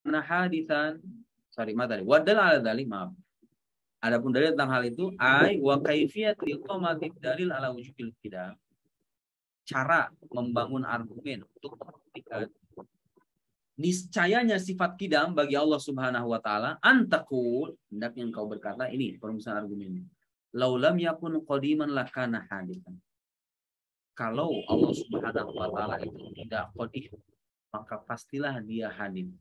kana haditsan. Sorry, materi. Wadal ala dzalik, maaf. Adapun dalil tentang hal itu, wa kaifiyat iqamati dalil ala wujubil qidam. Cara membangun argumen untuk membuktikan niscayanya sifat qidam bagi Allah Subhanahu wa taala, antakul, hendaknya engkau berkata, ini perumusan argumennya. Laulam yakun qadiman lakana haditsan. Kalau Allah Subhanahu wa taala itu tidak qadim, maka pastilah dia hadim.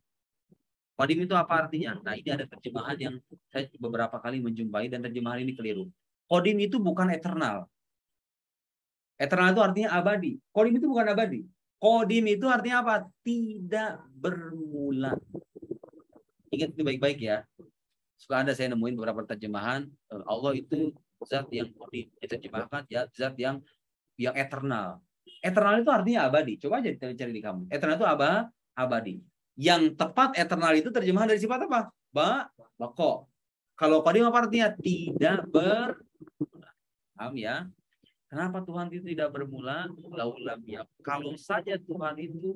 Qadim itu apa artinya? Nah, ini ada terjemahan yang saya beberapa kali menjumpai dan terjemahan ini keliru. Qadim itu bukan eternal. Eternal itu artinya abadi. Qadim itu bukan abadi. Qadim itu artinya apa? Tidak bermula. Ingat itu baik-baik ya. Suka ada saya nemuin beberapa terjemahan, Allah itu zat yang qadim. Diterjemahkan ya zat yang eternal. Eternal itu artinya abadi. Coba aja cari di kamu. Eternal itu abadi. Yang tepat eternal itu terjemahan dari sifat apa? Bako. Kalau qadim apa artinya? Tidak bermula. Paham ya? Kenapa Tuhan itu tidak bermula? Laulam ya. Kalau saja Tuhan itu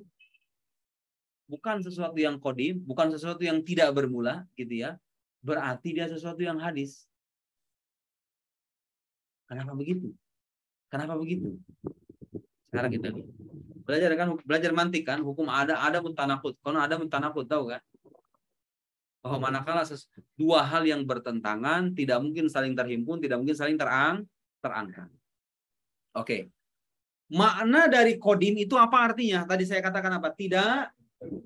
bukan sesuatu yang qadim, bukan sesuatu yang tidak bermula, gitu ya. Berarti dia sesuatu yang hadis. Kenapa begitu? Kenapa begitu? Sekarang kita lihat. Belajar mantik kan, hukum ada mutanakut. Kalau ada mutanakut, tahu kan? Bahwa manakala dua hal yang bertentangan tidak mungkin saling terhimpun, tidak mungkin saling terangkat. Oke. Makna dari qadim itu apa artinya? Tadi saya katakan apa? Tidak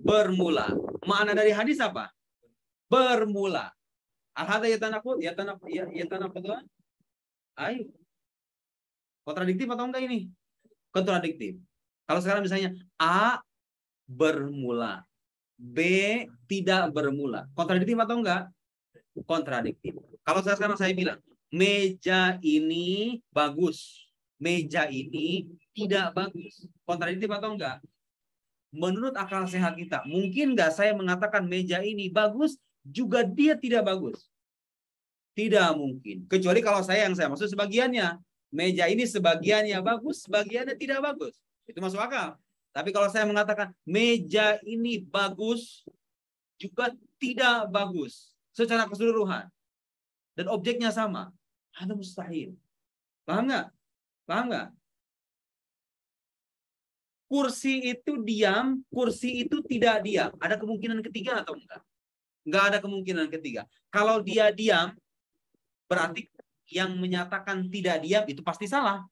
bermula. Makna dari hadis apa? Bermula. Al-hada yatanaqud, yatanaqud. Ayo. Kontradiktif atau enggak ini? Kontradiktif. Kalau sekarang misalnya A bermula, B tidak bermula. Kontradiktif atau enggak? Kontradiktif. Kalau sekarang saya bilang, meja ini bagus, meja ini tidak bagus. Kontradiktif atau enggak? Menurut akal sehat kita, mungkin enggak saya mengatakan meja ini bagus, juga dia tidak bagus? Tidak mungkin. Kecuali kalau yang saya maksud sebagiannya. Meja ini sebagiannya bagus, sebagiannya tidak bagus. Itu masuk akal. Tapi kalau saya mengatakan meja ini bagus, juga tidak bagus secara keseluruhan. Dan objeknya sama. Ada mustahil. Paham nggak? Paham nggak? Kursi itu diam, kursi itu tidak diam. Ada kemungkinan ketiga atau enggak? Enggak ada kemungkinan ketiga. Kalau dia diam, berarti yang menyatakan tidak diam itu pasti salah.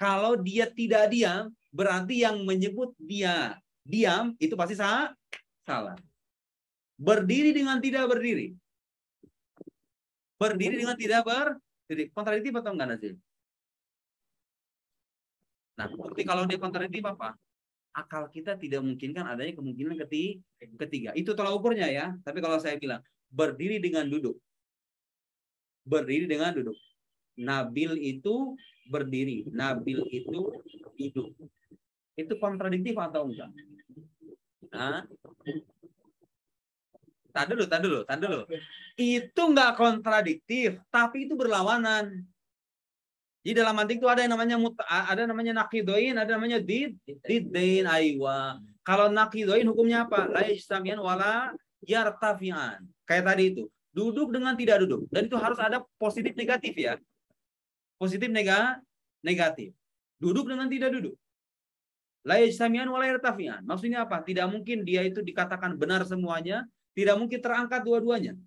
Kalau dia tidak diam, berarti yang menyebut dia diam itu pasti salah. Berdiri dengan tidak berdiri. Berdiri dengan tidak berdiri. Kontradiktif atau enggak Nazil? Nah, bukti kalau dia kontradiktif apa? Akal kita tidak memungkinkan adanya kemungkinan ketiga. Itu tolak ukurnya ya. Tapi kalau saya bilang berdiri dengan duduk. Berdiri dengan duduk. Nabil itu berdiri. Nabil itu duduk. Itu kontradiktif atau enggak? Nah, Tad dulu. Itu enggak kontradiktif, tapi itu berlawanan. Jadi dalam mantik itu ada yang namanya naqidoin, ada namanya diddain aywa. Kalau naqidoin hukumnya apa? La yajtami'an wala yartafi'an. Kayak tadi itu. Duduk dengan tidak duduk. Dan itu harus ada positif negatif ya. Positif negatif. Duduk dengan tidak duduk. La yajtami'an wala yartafi'an. Maksudnya apa? Tidak mungkin dia itu dikatakan benar semuanya. Tidak mungkin terangkat dua-duanya.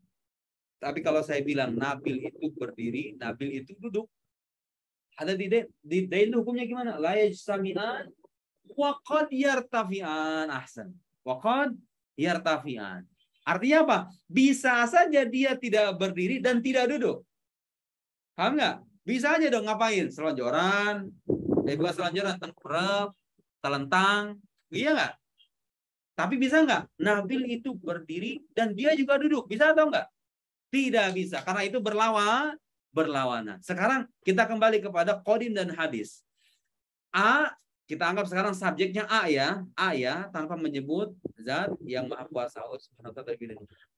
Tapi kalau saya bilang Nabil itu berdiri, Nabil itu duduk. Ada di dain hukumnya gimana? La yajtami'an wa qad yartafi'an. Ahsan. Wa qad yartafi'an. Artinya apa? Bisa saja dia tidak berdiri dan tidak duduk. Paham nggak? Bisa aja dong ngapain? Selonjoran. Bukan selonjoran, tengkurap, telentang. Iya nggak? Tapi bisa nggak? Nabil itu berdiri dan dia juga duduk. Bisa atau nggak? Tidak bisa. Karena itu berlawanan. Sekarang kita kembali kepada qadim dan hadis. A, kita anggap sekarang subjeknya A ya, tanpa menyebut zat yang maha kuasa Allah Subhanahu wa taala.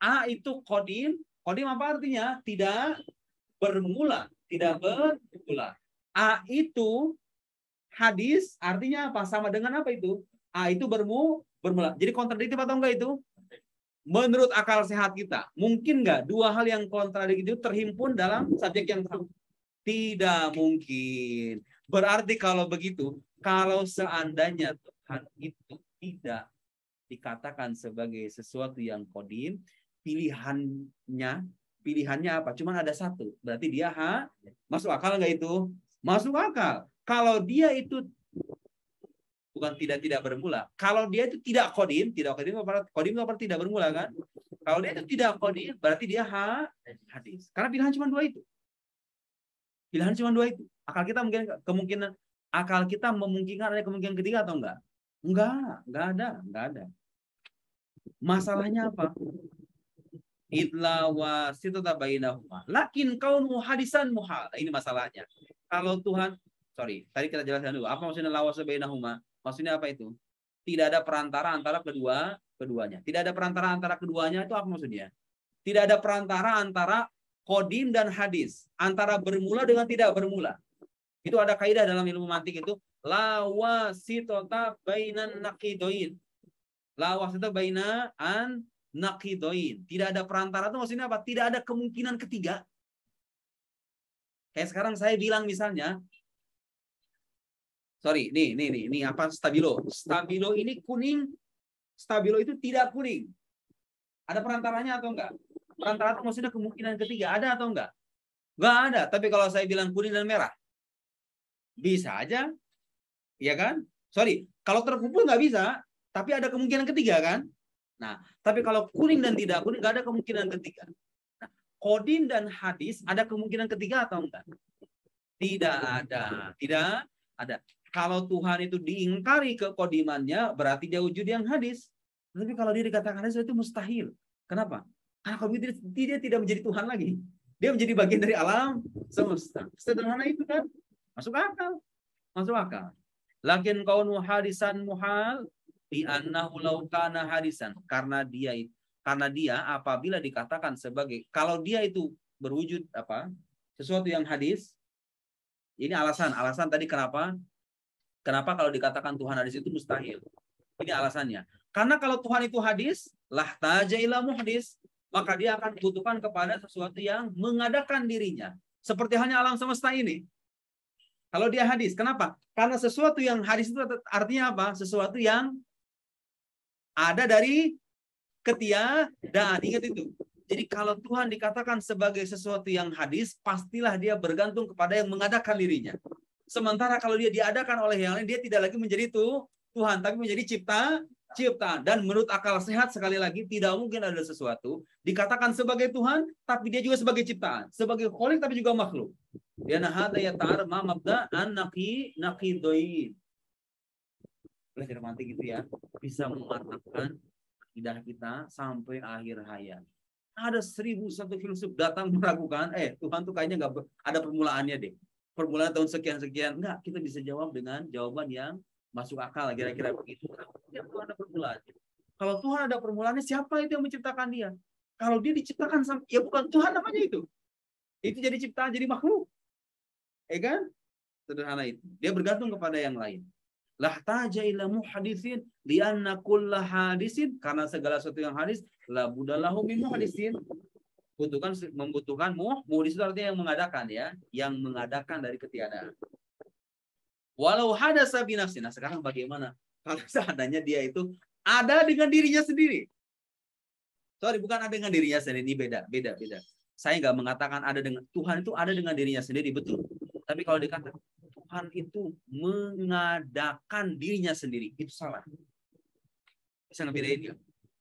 A itu qadim apa artinya? Tidak bermula. A itu hadis artinya apa? Sama dengan apa itu? A itu bermula. Jadi kontradiktif atau enggak itu? menurut akal sehat kita, mungkin nggak dua hal yang kontradiktif itu terhimpun dalam subjek yang sama? Tidak mungkin. Berarti kalau begitu, kalau seandainya Tuhan itu tidak dikatakan sebagai sesuatu yang kodim, pilihannya apa? Cuman ada satu. Berarti dia masuk akal nggak itu? Masuk akal. Kalau dia itu bukan tidak bermula. Kalau dia itu tidak kodim itu berarti tidak bermula kan? Kalau dia itu tidak kodim, berarti dia hadis. Karena pilihan cuma dua itu. Pilihan cuma dua itu. Akal kita memungkinkan ada kemungkinan ketiga atau enggak? Enggak ada. Masalahnya apa? Idla wasitata bainahuma. Lakin kaunu hadisan muhal. Ini masalahnya. Kalau Tuhan, tadi kita jelaskan dulu. Apa maksudnya la wasitata bainahuma? Maksudnya apa itu? Tidak ada perantara antara keduanya. Tidak ada perantara antara keduanya itu apa maksudnya? Tidak ada perantara antara kodim dan hadis. Antara bermula dengan tidak bermula. Itu ada kaidah dalam ilmu mantik itu. La wasitata bainan naqidoin. La wasitata bainan naqidoin. Tidak ada perantara itu maksudnya apa? Tidak ada kemungkinan ketiga. Kayak sekarang saya bilang misalnya, ini apa stabilo? Stabilo ini kuning, stabilo itu tidak kuning. Ada perantaranya atau enggak? Perantara itu maksudnya kemungkinan ketiga. Ada atau enggak? Enggak ada. Tapi kalau saya bilang kuning dan merah, bisa aja. Ya kan? Kalau terkumpul nggak bisa. Tapi ada kemungkinan ketiga kan? Nah, tapi kalau kuning dan tidak kuning, nggak ada kemungkinan ketiga. Nah, kodim dan hadis, ada kemungkinan ketiga atau enggak? Tidak ada. Tidak ada. Kalau Tuhan itu diingkari kekodimannya, berarti dia wujud yang hadis. Tapi kalau dia dikatakan hadis, itu mustahil. Kenapa? Karena kalau dia tidak menjadi Tuhan lagi. Dia menjadi bagian dari alam semesta. Sederhana itu kan? Masuk akal. Masuk akal. Lakin kaunu hadisan muhal bi annahu law kana hadisan. Karena dia apabila dikatakan sebagai, kalau dia itu berwujud sesuatu yang hadis, ini alasan tadi kenapa kalau dikatakan Tuhan hadis itu mustahil. Ini alasannya. Karena kalau Tuhan itu hadis, lahtaja ila muhdis, maka dia akan membutuhkan kepada sesuatu yang mengadakan dirinya. Seperti hanya alam semesta ini. Kalau dia hadis, kenapa? Karena sesuatu yang hadis itu artinya apa? Sesuatu yang ada dari ketiadaan. Ingat itu. Jadi kalau Tuhan dikatakan sebagai sesuatu yang hadis, pastilah dia bergantung kepada yang mengadakan dirinya. Sementara kalau dia diadakan oleh yang lain, dia tidak lagi menjadi Tuhan, tapi menjadi ciptaan. Dan menurut akal sehat, sekali lagi, tidak mungkin ada sesuatu dikatakan sebagai Tuhan, tapi dia juga sebagai ciptaan. Sebagai kholik, tapi juga makhluk. Dia nahada ya ta'ar ma mabda an naqidoin. Belajar mantik itu ya, bisa mematangkan akidah kita sampai akhir hayat. Ada 1001 filsuf datang meragukan, Tuhan tuh kayaknya nggak ada permulaannya deh. Permulaan tahun sekian-sekian. Enggak, kita bisa jawab dengan jawaban yang masuk akal, kira-kira begitu. Ya, Tuhan ada permulaan. Kalau Tuhan ada permulaannya, siapa itu yang menciptakan dia? Kalau dia diciptakan, ya bukan Tuhan namanya itu. Itu jadi ciptaan, jadi makhluk. Kan? Sederhana itu. Dia bergantung kepada yang lain. Lahtaja ila muhadithin lianna kulla hadisin, karena segala sesuatu yang hadis la budalahu min muhadithin, membutuhkan muhdis itu artinya yang mengadakan ya, yang mengadakan dari ketiadaan. Walau hadasa binafsin. Nah, sekarang bagaimana kalau seandainya dia itu ada dengan dirinya sendiri? Bukan ada dengan dirinya sendiri, ini beda. Saya nggak mengatakan ada dengan Tuhan itu ada dengan dirinya sendiri, betul. Tapi kalau dikatakan Tuhan itu mengadakan dirinya sendiri, itu salah. Bisa ngebedain ya?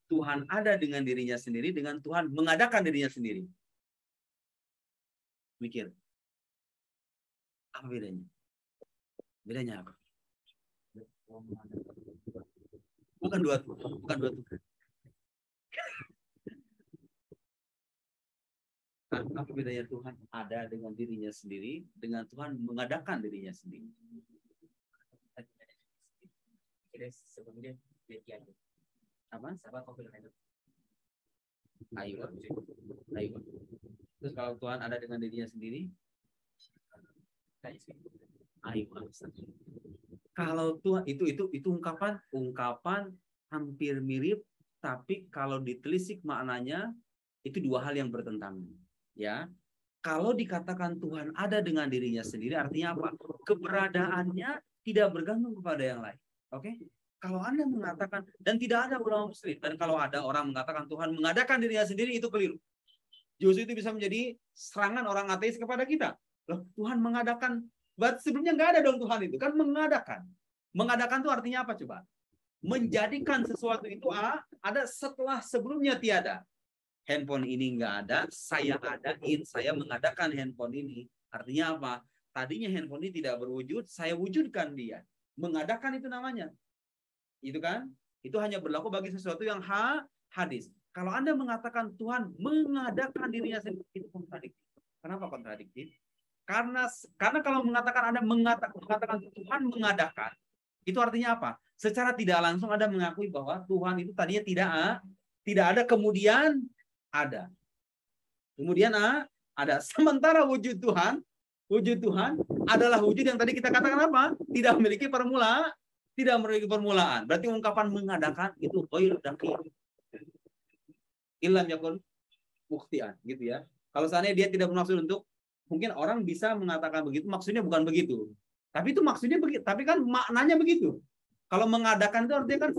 Tuhan ada dengan dirinya sendiri dengan Tuhan mengadakan dirinya sendiri. Mikir. Apa bedanya? Bedanya apa? Bukan dua Tuhan. Apa bedanya Tuhan ada dengan dirinya sendiri dengan Tuhan mengadakan dirinya sendiri? Apa? Ayo. Terus kalau Tuhan ada dengan dirinya sendiri, ayo. Kalau Tuhan itu ungkapan hampir mirip tapi kalau ditelisik maknanya itu dua hal yang bertentangan. Ya, kalau dikatakan Tuhan ada dengan dirinya sendiri, artinya apa? Keberadaannya tidak bergantung kepada yang lain. Oke? Kalau Anda mengatakan, dan tidak ada ulama muslim, dan kalau ada orang mengatakan Tuhan mengadakan dirinya sendiri, itu keliru. Justru itu bisa menjadi serangan orang ateis kepada kita. Loh, Tuhan mengadakan, buat sebelumnya nggak ada dong Tuhan itu, kan mengadakan. Mengadakan itu artinya apa coba? Menjadikan sesuatu itu ada setelah sebelumnya tiada. Handphone ini nggak ada, saya adain, saya mengadakan handphone ini. Artinya apa? Tadinya handphone ini tidak berwujud, saya wujudkan dia. Mengadakan itu namanya. Itu kan? Itu hanya berlaku bagi sesuatu yang hadis. Kalau Anda mengatakan Tuhan mengadakan dirinya sendiri, itu kontradiktif. Kenapa kontradiktif? Karena kalau mengatakan Anda mengatakan Tuhan mengadakan, itu artinya apa? Secara tidak langsung Anda mengakui bahwa Tuhan itu tadinya tidak ada, kemudian ada. Kemudian ada. Sementara wujud Tuhan adalah wujud yang tadi kita katakan apa? Tidak memiliki permulaan. Berarti ungkapan mengadakan itu ghair daqiq. Illam yakun mukhtian, gitu ya. Kalau seandainya dia tidak bermaksud untuk, mungkin orang bisa mengatakan begitu, maksudnya bukan begitu. Tapi itu maksudnya begitu, tapi kan maknanya begitu. Kalau mengadakan itu artinya kan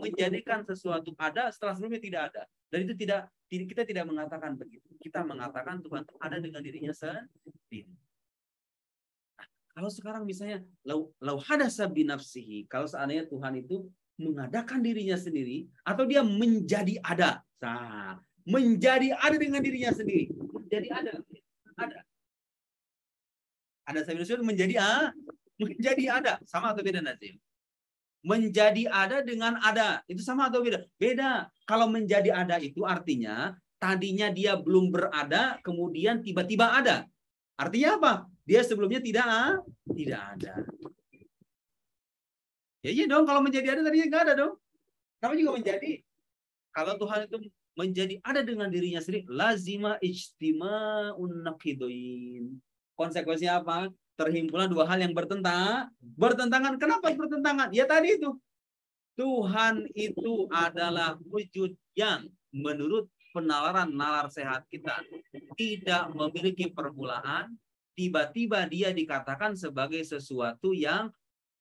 menjadikan sesuatu ada setelah sebelumnya tidak ada. Dan itu kita tidak mengatakan begitu. Kita mengatakan Tuhan ada dengan dirinya sendiri. Kalau sekarang misalnya lau hadasa binafsihi, kalau seandainya Tuhan itu mengadakan dirinya sendiri atau dia menjadi ada. Nah, menjadi ada dengan dirinya sendiri. Menjadi ada. Ada saya menjadi ada. Sama atau beda Nazim? Menjadi ada dengan ada. Itu sama atau beda? Beda. Kalau menjadi ada itu artinya tadinya dia belum berada, kemudian tiba-tiba ada. Artinya apa? Dia sebelumnya tidak ada. Ya iya dong, kalau menjadi ada tadinya nggak ada dong. Kenapa juga menjadi? Kalau Tuhan itu menjadi ada dengan dirinya sendiri, lazima ijtima'un naqidain. Konsekuensinya apa? Terhimpunlah dua hal yang bertentangan. Kenapa bertentangan? Ya tadi itu. Tuhan itu adalah wujud yang menurut penalaran nalar sehat kita tidak memiliki permulaan. Tiba-tiba dia dikatakan sebagai sesuatu yang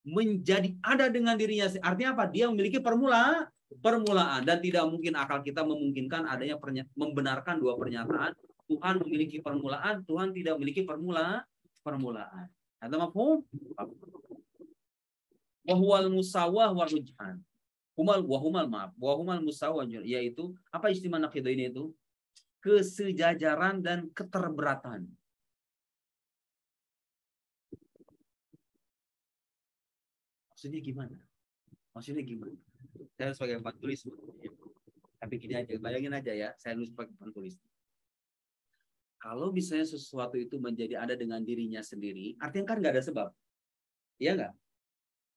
menjadi ada dengan dirinya. Artinya apa? Dia memiliki permulaan dan tidak mungkin akal kita memungkinkan adanya membenarkan dua pernyataan. Tuhan memiliki permulaan, Tuhan tidak memiliki permulaan. Ada mafhum? Wahwal musawah warujhan. Wahumal musawah, yaitu apa istimewa naqidah ini itu? Kesejajaran dan keterberatan. Maksudnya gimana? Saya harus pakai papan tulis. Tapi gini aja, bayangin aja ya, saya harus pakai papan tulis. Kalau misalnya sesuatu itu menjadi ada dengan dirinya sendiri, artinya kan nggak ada sebab. Iya nggak?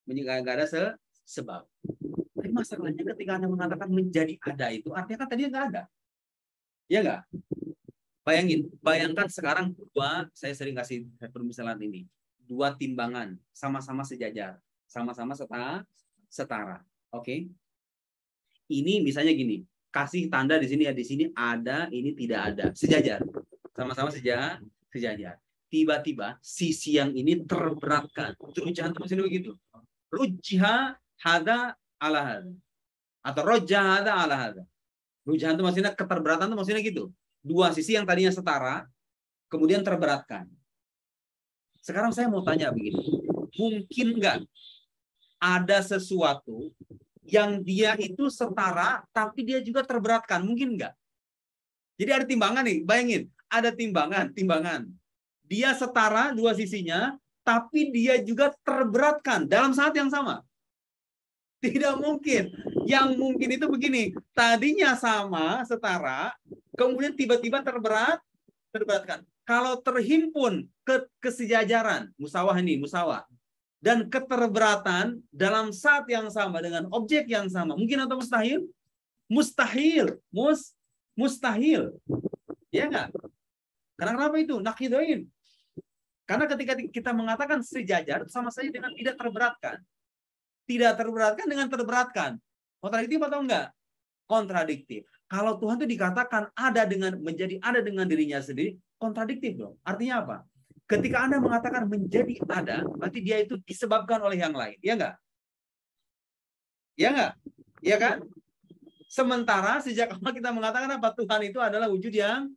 Nggak ada sebab. Tapi masalahnya ketika Anda mengatakan menjadi ada itu, artinya kan tadinya nggak ada. Iya nggak? Bayangkan sekarang saya sering kasih permisalan ini. Dua timbangan, sama-sama sejajar. Sama-sama setara. Oke? Ini misalnya gini, kasih tanda di sini ada, ini tidak ada. Sejajar. Sama-sama sejajar. Tiba-tiba sisi yang ini terberatkan. Rujahan itu maksudnya begitu. Rujha hada ala hada. Atau rojah hada ala hada. Rujahan itu maksudnya keterberatan itu maksudnya gitu. Dua sisi yang tadinya setara, kemudian terberatkan. Sekarang saya mau tanya begini. Mungkin nggak ada sesuatu yang dia itu setara, tapi dia juga terberatkan? Mungkin nggak? Jadi ada timbangan nih, bayangin. Ada timbangan. Dia setara dua sisinya, tapi dia juga terberatkan dalam saat yang sama. Tidak mungkin. Yang mungkin itu begini, tadinya sama, setara, kemudian tiba-tiba terberatkan. Kalau terhimpun kesejajaran, musawah, dan keterberatan dalam saat yang sama dengan objek yang sama, mungkin atau mustahil? Mustahil. Ya enggak? Karena kenapa itu? Naqidain. Karena ketika kita mengatakan sejajar, sama saja dengan tidak terberatkan. Tidak terberatkan dengan terberatkan. Kontradiktif atau enggak? kontradiktif. Kalau Tuhan itu dikatakan ada dengan dirinya sendiri, kontradiktif dong. Artinya apa? Ketika Anda mengatakan menjadi ada, berarti dia itu disebabkan oleh yang lain. Ya enggak? Ya enggak? Ya kan? Sementara sejak awal kita mengatakan apa? Tuhan itu adalah wujud yang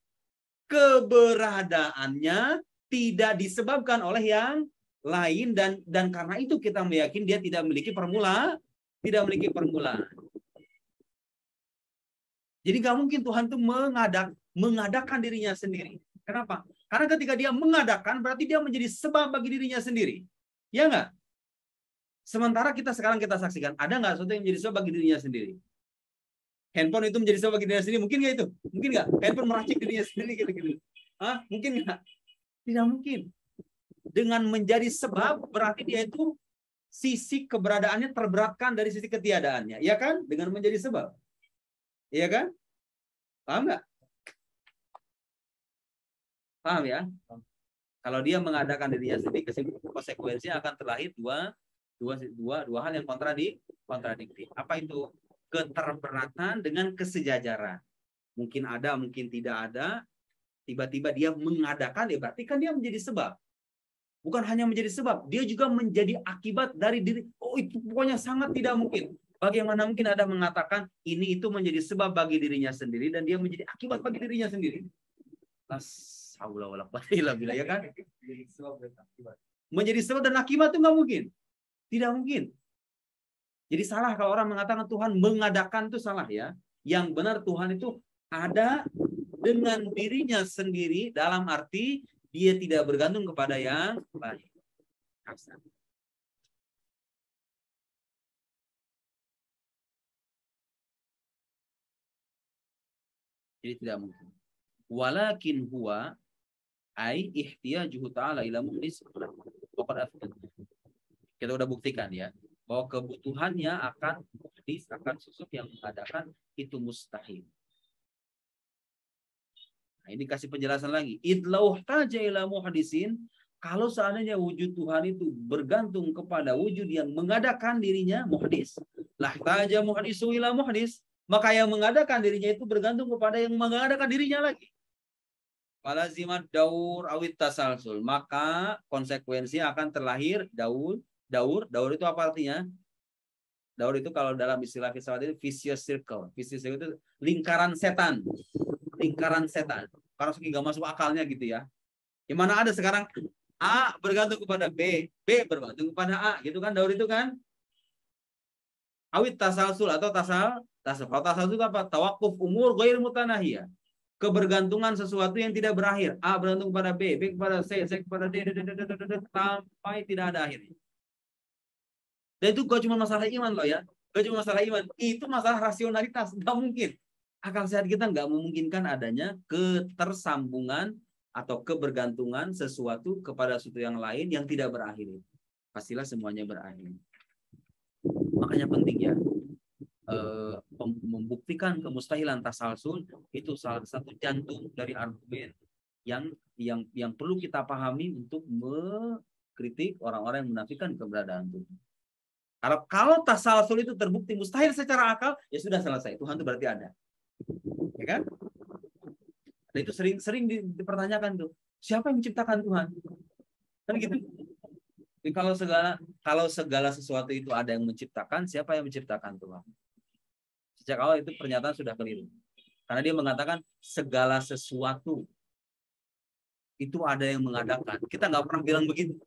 keberadaannya tidak disebabkan oleh yang lain, dan karena itu kita meyakini dia tidak memiliki permulaan. Jadi nggak mungkin Tuhan itu mengadakan dirinya sendiri. Kenapa? Karena ketika dia mengadakan, berarti dia menjadi sebab bagi dirinya sendiri. Ya nggak? Sementara sekarang kita saksikan, ada nggak sesuatu yang menjadi sebab bagi dirinya sendiri? Handphone itu menjadi sebab bagi dirinya sendiri, mungkin nggak itu? Mungkin nggak? Handphone meracik dirinya sendiri gitu-gitu. Hah? Mungkin nggak? Tidak mungkin. Dengan menjadi sebab, berarti dia itu sisi keberadaannya terberatkan dari sisi ketiadaannya. Ya kan? Dengan menjadi sebab. Iya kan? Paham nggak? Paham ya? Kalau dia mengadakan dirinya sendiri, konsekuensinya akan terlahir dua hal yang kontradiktif. Apa itu? Keterberatan dengan kesejajaran. Mungkin ada, mungkin tidak ada. Tiba-tiba dia mengadakan, ya berarti kan dia menjadi sebab. Bukan hanya menjadi sebab, dia juga menjadi akibat dari diri. Oh, itu pokoknya sangat tidak mungkin. Bagaimana mungkin ada mengatakan ini itu menjadi sebab bagi dirinya sendiri dan dia menjadi akibat bagi dirinya sendiri? Ya kan? Menjadi sebab dan akibat itu nggak mungkin. Tidak mungkin. Jadi salah kalau orang mengatakan Tuhan mengadakan, itu salah ya. Yang benar Tuhan itu ada dengan dirinya sendiri, dalam arti dia tidak bergantung kepada yang lain. Jadi tidak mungkin. Walakin huwa ai ihtiyajuhu ta'ala ila mukhlis. Kita udah buktikan ya bahwa kebutuhannya akan sosok yang mengadakan itu mustahil. Nah, ini kasih penjelasan lagi. Idlau taja ila muhadisin, kalau seandainya wujud Tuhan itu bergantung kepada wujud yang mengadakan dirinya, muhdis. Lah taja muhadisu ila muhdis, maka yang mengadakan dirinya itu bergantung kepada yang mengadakan dirinya lagi. Falazimat daur awit tasalsul, maka konsekuensinya akan terlahir daur itu apa artinya? Daur itu kalau dalam istilah filsafat itu vicious circle. Vicious circle itu lingkaran setan. Karena saking nggak masuk akalnya gitu ya. Yang mana ada sekarang A bergantung kepada B bergantung kepada A, gitu kan? Daur itu kan awit tasalsul atau tasal. Kalau tasalsul itu apa? Tawakuf umur ghair mutanahiyah. Kebergantungan sesuatu yang tidak berakhir. A bergantung kepada B kepada C kepada D, sampai tidak ada akhirnya. Dan itu gak cuma masalah iman loh ya. Gak cuma masalah iman. Itu masalah rasionalitas. Gak mungkin. Akal sehat kita nggak memungkinkan adanya ketersambungan atau kebergantungan sesuatu kepada sesuatu yang lain yang tidak berakhir. Pastilah semuanya berakhir. Makanya penting ya, membuktikan kemustahilan tasalsul itu salah satu jantung dari argumen yang perlu kita pahami untuk mengkritik orang-orang yang menafikan keberadaan Tuhan. Kalau tasalsul itu terbukti mustahil secara akal, ya sudah selesai. Tuhan itu berarti ada. Ya kan? Dan itu sering dipertanyakan tuh. Siapa yang menciptakan Tuhan? Kan gitu. Jadi kalau segala sesuatu itu ada yang menciptakan, siapa yang menciptakan Tuhan? Sejak awal itu pernyataan sudah keliru. Karena dia mengatakan segala sesuatu itu ada yang mengadakan. Kita nggak pernah bilang begitu.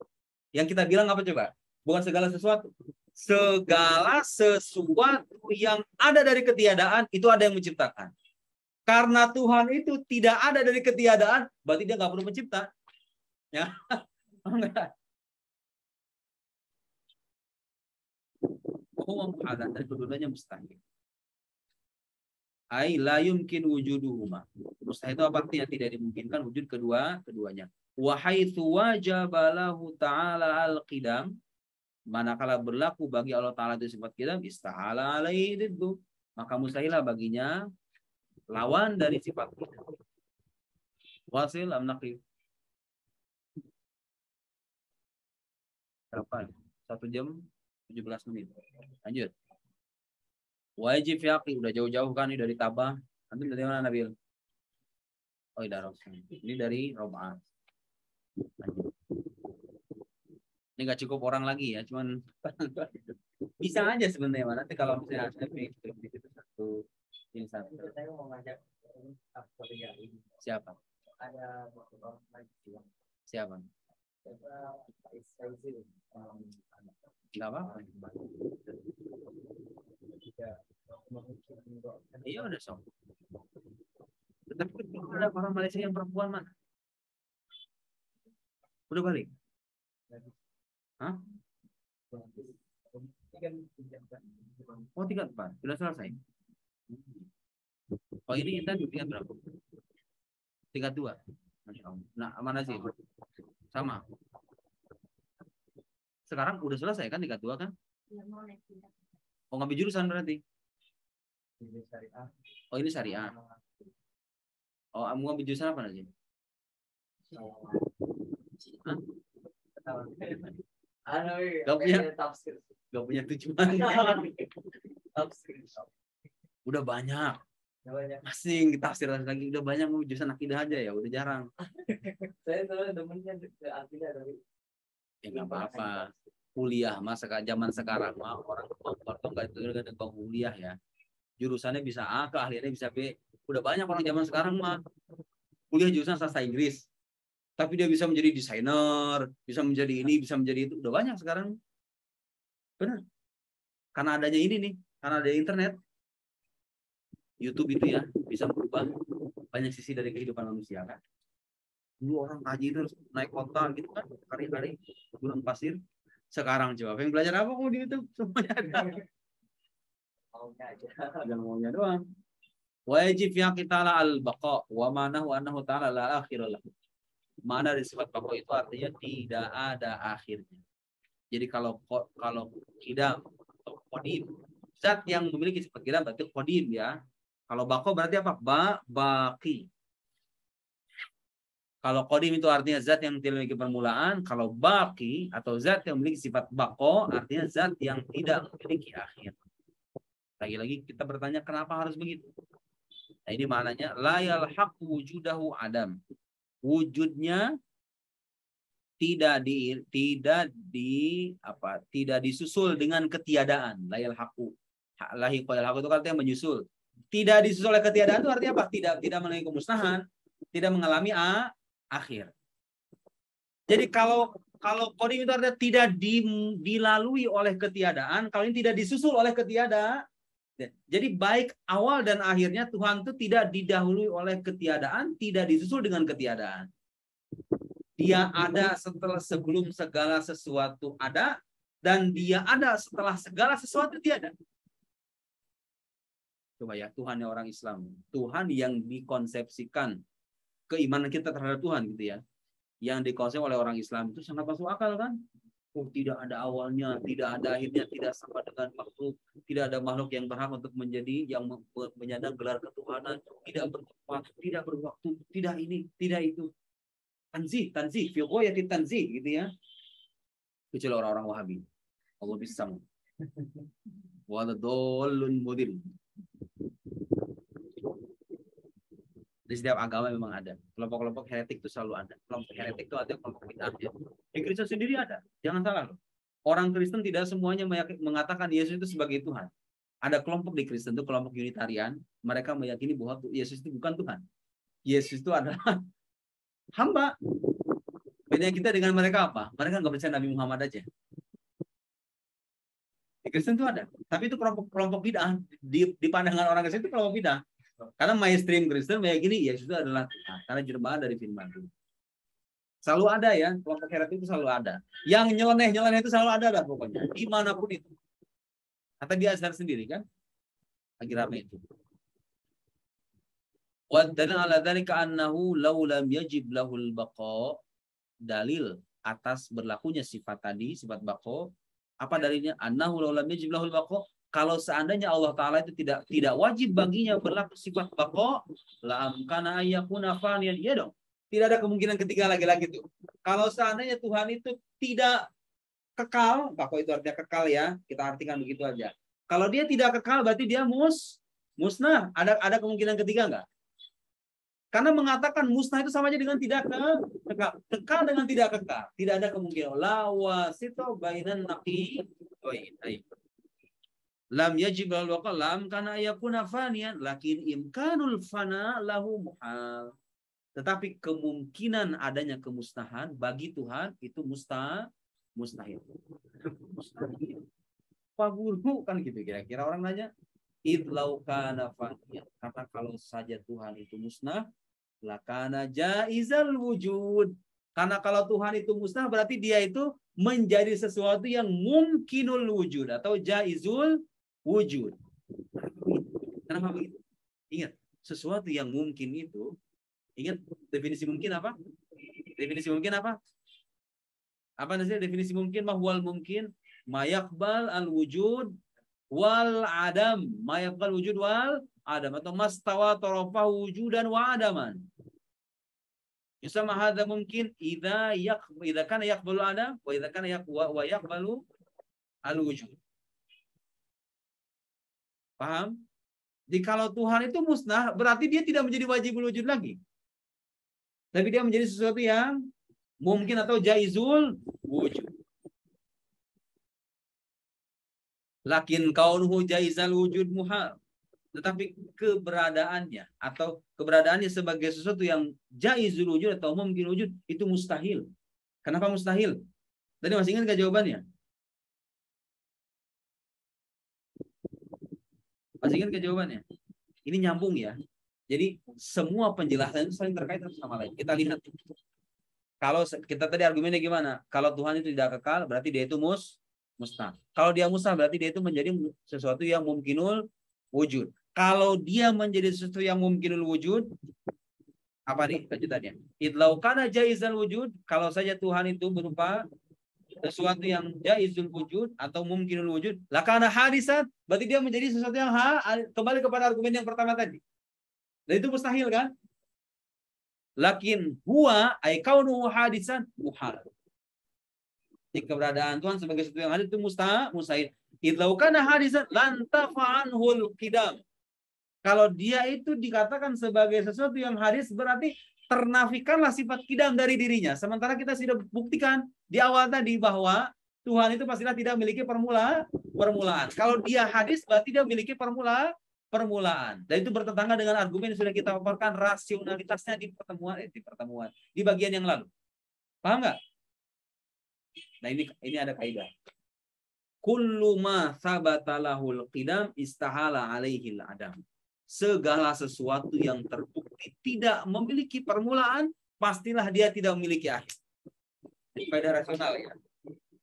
Yang kita bilang apa coba? Bukan segala sesuatu. Segala sesuatu yang ada dari ketiadaan itu ada yang menciptakan. Karena Tuhan itu tidak ada dari ketiadaan, berarti dia nggak perlu mencipta. Ya, enggak. Dan kedudukannya mustahil. Ai la yumkin wujuduhuma. Mustahil itu apa artinya? Tidak dimungkinkan wujud keduanya. Wa haitsu wajaba lahu ta'ala al-qidam, manakala berlaku bagi Allah Ta'ala itu sifat qidam, istahala alaihi diddu, maka mustahilah baginya lawan dari sifat qidam. Wasil am naqif? Berapa? 1 jam 17 menit. Lanjut. Wajib yaqin, udah jauh-jauh kan ini dari Tabah. Nanti dari mana Nabil? Oh, dari ini dari Robah. Ini nggak cukup orang lagi ya, cuman bisa aja sebenarnya. Nanti kalau misalnya itu satu, ini satu. Saya mau ngajak siapa? Ada siapa? Enggak apa-apa. Iya udah sok. Tetapi ada orang Malaysia yang perempuan mana? Udah balik? Hah? Oh 34, sudah selesai. Oh ini kita tingkat berapa? 32. Masya Allah. Nah mana sih? Sama. Sekarang udah selesai kan tingkat 2 kan? Oh ngambil jurusan berarti? Oh ini syariah. Oh kamu ngambil jurusan apa lagi? Gak punya tujuan. Udah banyak. Masing tafsir lagi udah banyak jurusan akidah aja ya udah jarang. Saya temennya akidah dari. Ya nggak apa-apa. Kuliah mas zaman sekarang mah orang tuh nggak ada kuliah ya. Jurusannya bisa A, keahliannya bisa B. Udah banyak orang zaman sekarang mah kuliah jurusan sastra Inggris. Tapi dia bisa menjadi desainer, bisa menjadi ini, bisa menjadi itu. Udah banyak sekarang. Benar. Karena adanya ini nih, karena ada internet. YouTube itu ya, bisa merubah banyak sisi dari kehidupan manusia kan. Dulu orang haji itu naik kota gitu kan, hari-hari gurun pasir. Sekarang coba, pengen belajar apa mau di YouTube? Semuanya ada. Maunya aja. Jangan maunya doang. Wajib yang kita al-baqa wa manahu annahu ta'ala la akhirah. Mana dari sifat baqa itu artinya tidak ada akhirnya. Jadi kalau qidam atau qadim, zat yang memiliki sifat qidam berarti qadim ya. Kalau baqa berarti apa? Baqi. Kalau qadim itu artinya zat yang tidak memiliki permulaan, kalau baqi atau zat yang memiliki sifat baqa artinya zat yang tidak memiliki akhir. Lagi-lagi kita bertanya kenapa harus begitu? Nah, ini maknanya la yalhaq wujudahu adam. Wujudnya tidak disusul dengan ketiadaan. La yalhaqu. Lahiqa yalhaqu itu artinya menyusul. Tidak disusul oleh ketiadaan itu artinya apa? Tidak mengalami kemusnahan, tidak mengalami akhir. Jadi kalau qadim itu artinya tidak dilalui oleh ketiadaan, kalau ini tidak disusul oleh ketiadaan. Jadi baik awal dan akhirnya Tuhan itu tidak didahului oleh ketiadaan, tidak disusul dengan ketiadaan. Dia ada sebelum segala sesuatu ada, dan dia ada setelah segala sesuatu tiada. Coba ya, Tuhan yang orang Islam. Tuhan yang dikonsepsikan keimanan kita terhadap Tuhan gitu ya. Yang dikonsep oleh orang Islam itu sangat masuk akal kan? Oh, tidak ada awalnya, tidak ada akhirnya, tidak sama dengan makhluk, tidak ada makhluk yang berhak untuk menjadi yang menyandang gelar ketuhanan, tidak bertempat, tidak berwaktu, tidak ini, tidak itu. Tanzih, fi ghayati tanzih gitu ya. Kecuali orang-orang Wahabi. Allah bisa. Wa dhallun mudil. Di setiap agama memang ada. Kelompok-kelompok heretik itu selalu ada. Kelompok heretik itu ada kelompok bid'ah ya. Di Kristen sendiri ada. Jangan salah loh. Orang Kristen tidak semuanya mengatakan Yesus itu sebagai Tuhan. Ada kelompok di Kristen itu kelompok Unitarian. Mereka meyakini bahwa Yesus itu bukan Tuhan. Yesus itu adalah hamba. Bedanya kita dengan mereka apa? Mereka nggak percaya Nabi Muhammad aja. Di Kristen itu ada. Tapi itu kelompok bid'ah. Di pandangan orang Kristen itu kelompok bid'ah. Karena mainstream Kristen meyakini Yesus itu adalah Tuhan. Karena jermaan dari firman Tuhan. Selalu ada ya. Kelompok heretik itu selalu ada. Yang nyeleneh itu selalu ada lah pokoknya. Dimanapun itu. Atau dia Azhar sendiri kan. Lagi rame itu. Dan ala dzalika annahu law lam yajib lahul baqa. Dalil atas berlakunya sifat tadi, sifat baqa. Apa dalilnya? Annahu law lam yajib lahul baqa. Kalau seandainya Allah Ta'ala itu tidak wajib baginya berlaku sifat baqa, la amkana ayyakuna faniyan. Iya dong. Tidak ada kemungkinan ketiga lagi-lagi itu. Kalau seandainya Tuhan itu tidak kekal, baqa itu artinya kekal ya, kita artikan begitu aja. Kalau dia tidak kekal berarti dia musnah. Ada kemungkinan ketiga enggak? Karena mengatakan musnah itu sama aja dengan tidak kekal. Kekal dengan tidak kekal. Tidak ada kemungkinan. La wasito bainan naqi. Lam yajib al-waqa lam kana yakuna faniyan lakin imkanul fana lahu muhal. Tetapi kemungkinan adanya kemusnahan bagi Tuhan itu mustahil. Mustahil. Pak Guru kan gitu kira-kira orang nanya. Idlau kana faniyan. Karena kalau saja Tuhan itu musnah, lakana jaizal wujud. Karena kalau Tuhan itu musnah berarti dia itu menjadi sesuatu yang mungkinul wujud atau jaizul wujud. Kenapa begitu? Ingat, sesuatu yang mungkin itu, ingat definisi mungkin apa? Definisi mungkin apa? Apa namanya definisi mungkin? Mahwal mungkin mayakbal al wujud wal adam, mayakbal wujud wal adam atau mastawa tarafa wujudan wa adaman. Yusama hadza mungkin idza kana yaqbalu adam wa idza kana yaqbalu al wujud. Paham? Jadi kalau Tuhan itu musnah berarti dia tidak menjadi wajibul wujud lagi. Tapi dia menjadi sesuatu yang mungkin atau jaizul wujud. Lakin kaunuhu jaizal wujud muhal. Tetapi keberadaannya atau keberadaannya sebagai sesuatu yang jaizul wujud atau mungkin wujud itu mustahil. Kenapa mustahil? Tadi masih ingat nggak jawabannya? Masih ingat nggak jawabannya? Ini nyambung ya. Jadi semua penjelasan itu saling terkait satu sama lain. Kita lihat. Kalau kita tadi argumennya gimana? Kalau Tuhan itu tidak kekal, berarti dia itu musnah. Kalau dia musnah, berarti dia itu menjadi sesuatu yang mungkinul wujud. Kalau dia menjadi sesuatu yang mungkinul wujud, apa nih kejutannya? Idlau kana jaizal wujud, kalau saja Tuhan itu berupa sesuatu yang jaizul wujud atau mungkinul wujud, lakana hadisat, berarti dia menjadi sesuatu yang kembali kepada argumen yang pertama tadi. Dan itu mustahil kan? Lakin huwa ay kaunuhu hadisan muhal. Jadi keberadaan Tuhan sebagai sesuatu yang hadis itu mustahil. Idlau kana hadisan lan tafa'anhul qidam. Kalau dia itu dikatakan sebagai sesuatu yang hadis berarti ternafikanlah sifat qidam dari dirinya. Sementara kita sudah buktikan di awal tadi bahwa Tuhan itu pastilah tidak memiliki permulaan. Kalau dia hadis berarti dia memiliki permulaan. Dan itu bertentangan dengan argumen yang sudah kita paparkan rasionalitasnya di pertemuan di bagian yang lalu. Paham nggak? Nah ini ada kaidah. Kullu ma sabata lahul qidam istahala alaihil adam. Segala sesuatu yang terbukti tidak memiliki permulaan, pastilah dia tidak memiliki akhir. Ini kaidah rasional ya.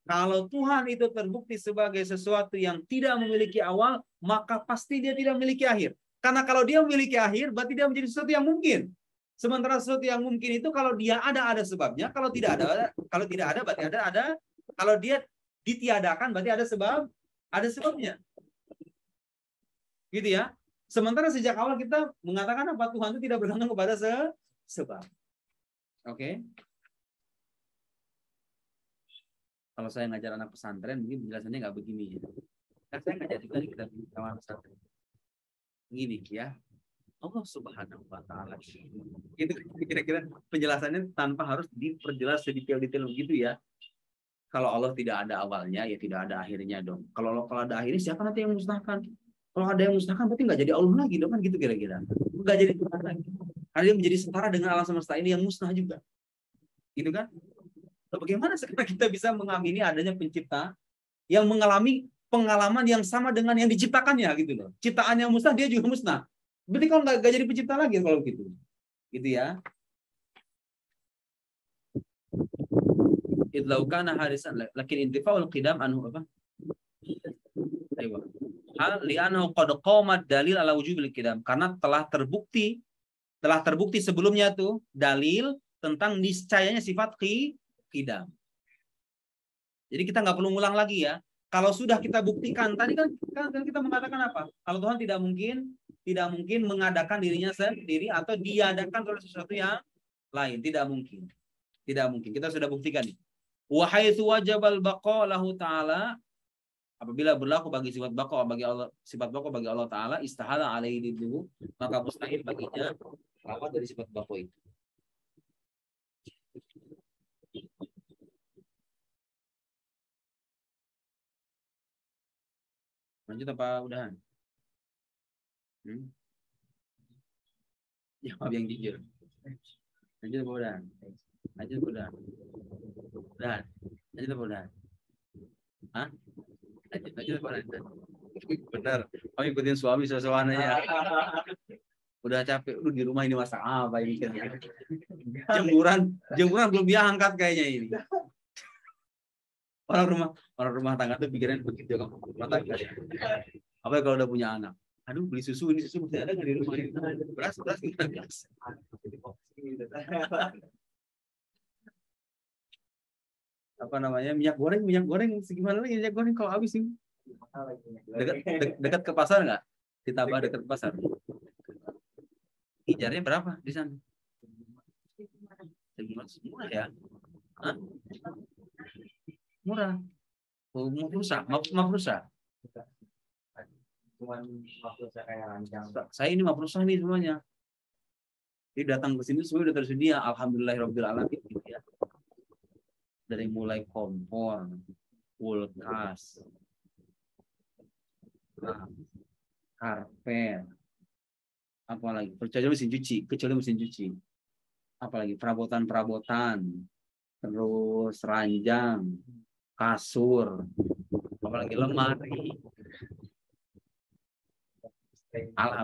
Kalau Tuhan itu terbukti sebagai sesuatu yang tidak memiliki awal, maka pasti dia tidak memiliki akhir. Karena kalau dia memiliki akhir, berarti dia menjadi sesuatu yang mungkin. Sementara sesuatu yang mungkin itu kalau dia ada sebabnya, kalau tidak ada berarti ada. Kalau dia ditiadakan berarti ada sebabnya. Gitu ya. Sementara sejak awal kita mengatakan apa Tuhan itu tidak bergantung kepada sebab. Oke. Kalau saya ngajar anak pesantren, mungkin penjelasannya nggak begini. Ya. Kan saya ngajar juga di kita sama pesantren. Begini ya, Allah Subhanahu Wa Taala. Itu kira-kira penjelasannya tanpa harus diperjelas sedetail-detail begitu ya. Kalau Allah tidak ada awalnya, ya tidak ada akhirnya dong. Kalau ada akhirnya, siapa nanti yang musnahkan? Kalau ada yang musnahkan, berarti nggak jadi Allah lagi dong kan gitu kira-kira. Nggak jadi Tuhan lagi. Karena dia menjadi setara dengan alam semesta ini yang musnah juga. Gitu kan? Bagaimana sekarang kita bisa mengamini adanya pencipta yang mengalami pengalaman yang sama dengan yang diciptakannya gitu loh. Ciptaan yang musnah dia juga musnah. Berarti kalau nggak jadi pencipta lagi kalau gitu. Gitu ya. Idlau kana harisan lakin intifaul qidam anhu apa? Ayo. Hal li'annahu qad qamat dalil ala wujubil qidam karena telah terbukti sebelumnya tuh dalil tentang niscayanya sifat qidam. Jadi kita nggak perlu ngulang lagi ya. Kalau sudah kita buktikan tadi kan kita mengatakan apa? Kalau Tuhan tidak mungkin mengadakan dirinya sendiri atau diadakan oleh sesuatu yang lain, tidak mungkin. Tidak mungkin. Kita sudah buktikan. Wa haitsu wajabal baqa lahu ta'ala Apabila berlaku bagi sifat baqa bagi Allah, sifat baqa bagi Allah Taala, istahala alaihi didduhu, maka mustahil baginya lawan dari sifat baqa itu. Lanjut apa udahan? Jawab yang jujur. Lanjut apa udahan? Lanjut apa udahan? Udahan. Lanjut apa udahan? Hah? Lanjut apa udahan? Benar. Kamu ikutin suami suasananya. Udah capek, lu di rumah ini masak apa ini? Jemuran belum dia angkat kayaknya ini. Orang rumah tangga tuh pikiran begitu kamu rumah tangga. Apa kalau udah punya anak? Aduh, beli susu, ini susu masih ada nggak di rumah ini? Beras gimana beras? Apa namanya, minyak goreng segimana lagi minyak goreng kalau habis ini? Dekat ke pasar nggak? Ditambah dekat ke pasar. Ijarnya berapa di sana? Murah ya? Hah? Murah. Mau rusak. Saya ini mau rusak nih semuanya. Jadi datang ke sini semua udah tersedia. Alhamdulillahirabbil alamin gitu ya. Dari mulai kompor, kulkas, karpet, apalagi kecuali mesin cuci, apalagi perabotan, terus ranjang, kasur, apalagi lemari.